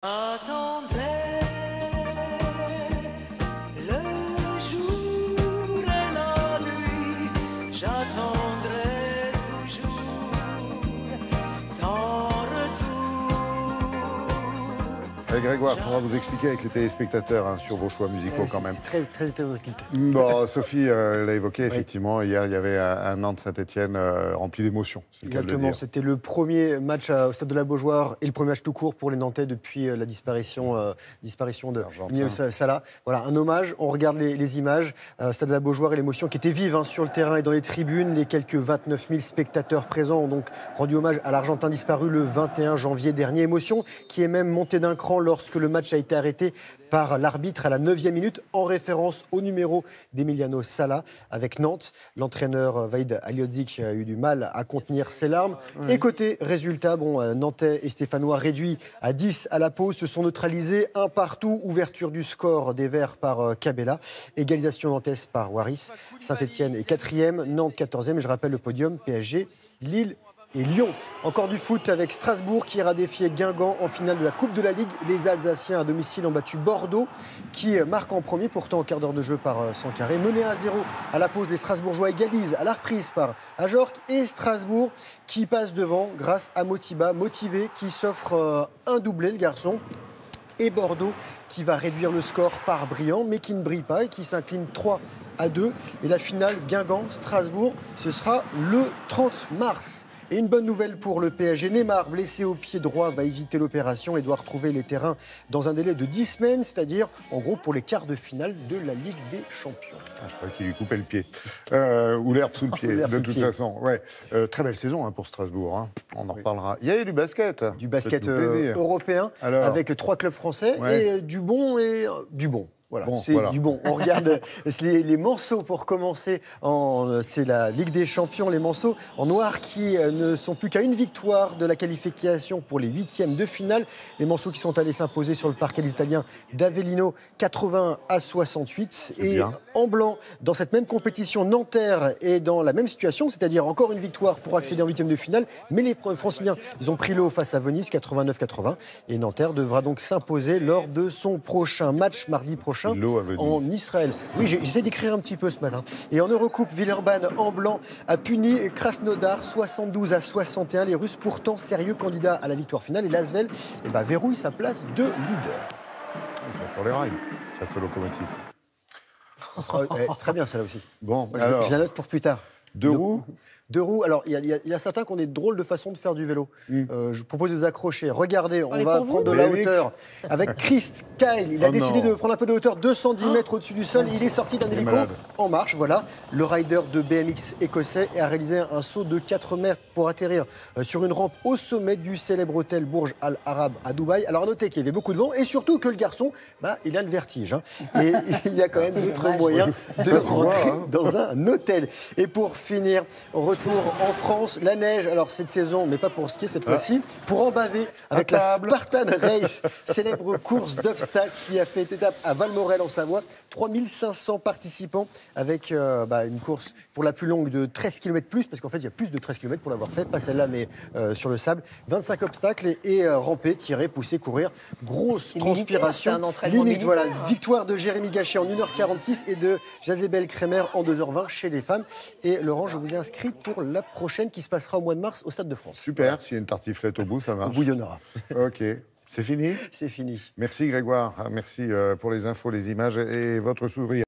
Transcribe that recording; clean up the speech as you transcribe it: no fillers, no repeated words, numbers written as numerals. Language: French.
J'attendrai le jour et la nuit, j'attendrai toujours ton retour. Grégoire, il faudra vous expliquer avec les téléspectateurs sur vos choix musicaux quand même. C'est très hétéroclite. Bon, Sophie l'a évoqué, effectivement, hier il y avait un Nantes-Saint-Etienne rempli d'émotions. Exactement, c'était le premier match au Stade de la Beaujoire et le premier match tout court pour les Nantais depuis la disparition de Nino Sala. Voilà, un hommage, on regarde les images, Stade de la Beaujoire et l'émotion qui était vive sur le terrain et dans les tribunes. Les quelques 29 000 spectateurs présents ont donc rendu hommage à l'Argentin disparu le 21 janvier dernier. Émotion qui est même montée d'un cran lorsque le match a été arrêté par l'arbitre à la 9e minute en référence au numéro d'Emiliano Sala avec Nantes. L'entraîneur Vahid Halilhodžić a eu du mal à contenir ses larmes. Et côté résultat, Nantais et Stéphanois réduits à 10 à la pause se sont neutralisés un partout. Ouverture du score des Verts par Cabella. Égalisation nantaise par Waris. Saint-Etienne est 4e, Nantes 14e. Et je rappelle le podium, PSG, Lille et Lyon. Encore du foot avec Strasbourg qui ira défier Guingamp en finale de la Coupe de la Ligue. Les Alsaciens à domicile ont battu Bordeaux qui marque en premier, pourtant au quart d'heure de jeu par Sankaré. Mené à 0 à la pause, les Strasbourgeois égalisent à la reprise par Ajorc et Strasbourg qui passe devant grâce à Motiba, motivé, qui s'offre un doublé, le garçon. Et Bordeaux qui va réduire le score par Briand, mais qui ne brille pas et qui s'incline 3-2. Et la finale Guingamp-Strasbourg, ce sera le 30 mars. Et une bonne nouvelle pour le PSG. Neymar, blessé au pied droit, va éviter l'opération et doit retrouver les terrains dans un délai de 10 semaines, c'est-à-dire en gros pour les quarts de finale de la Ligue des Champions. Je croyais qu'il lui coupait le pied. Ou l'herbe sous le pied, de toute façon. Ouais. Très belle saison pour Strasbourg. On en reparlera. Il y a eu du basket. Du basket européen. Alors, avec 3 clubs français et du bon et du bon. Voilà, du bon. On regarde les Manceaux pour commencer. C'est la Ligue des Champions, les Manceaux en noir qui ne sont plus qu'à une victoire de la qualification pour les 8e de finale. Les Manceaux qui sont allés s'imposer sur le parquet des Italiens d'Avellino 80-68. Et bien. En blanc, dans cette même compétition, Nanterre est dans la même situation, c'est-à-dire encore une victoire pour accéder en 8e de finale. Mais les Franciliens, ils ont pris l'eau face à Venise 89-80. Et Nanterre devra donc s'imposer lors de son prochain match mardi prochain. En Israël. Oui, j'essaie d'écrire un petit peu ce matin. Et en Eurocoupe, Villeurbanne en blanc a puni Krasnodar 72-61. Les Russes pourtant sérieux candidats à la victoire finale. Et l'Asvel verrouille sa place de leader. Ils sont sur les rails face au Lokomotiv. C'est très bien celle-là aussi. Bon, je la note pour plus tard. Deux roues. Alors, il y a certains qui ont des drôles de façons de faire du vélo. Je propose de les accrocher. Regardez, on va prendre de la hauteur avec Christ Kyle. Il a décidé de prendre un peu de hauteur, 210 mètres au-dessus du sol. Il est sorti d'un hélico en marche. Voilà, le rider de BMX écossais a réalisé un saut de 4 mètres pour atterrir sur une rampe au sommet du célèbre hôtel Burj Al Arab à Dubaï. Alors, notez qu'il y avait beaucoup de vent et surtout que le garçon, il a le vertige. Et il y a quand même d'autres moyens de rentrer dans un hôtel. Et pour finir, on retourne en France, la neige, alors cette saison, mais pas pour skier cette fois-ci, pour en baver avec la Spartan Race, célèbre course d'obstacles qui a fait étape à Valmorel en Savoie. 3500 participants avec une course pour la plus longue de 13 km plus, parce qu'en fait il y a plus de 13 km pour l'avoir fait, pas celle-là mais sur le sable. 25 obstacles et ramper, tirer, pousser, courir. Grosse transpiration. Limite, voilà. Victoire de Jérémy Gachet en 1h46 et de Jazébel Kremer en 2h20 chez les femmes. Et Laurent, je vous ai inscrit pour la prochaine qui se passera au mois de mars au Stade de France. Super, s'il y a une tartiflette au bout, ça marche. Au bout, il y en aura. Ok. C'est fini ? C'est fini. Merci Grégoire, merci pour les infos, les images et votre sourire.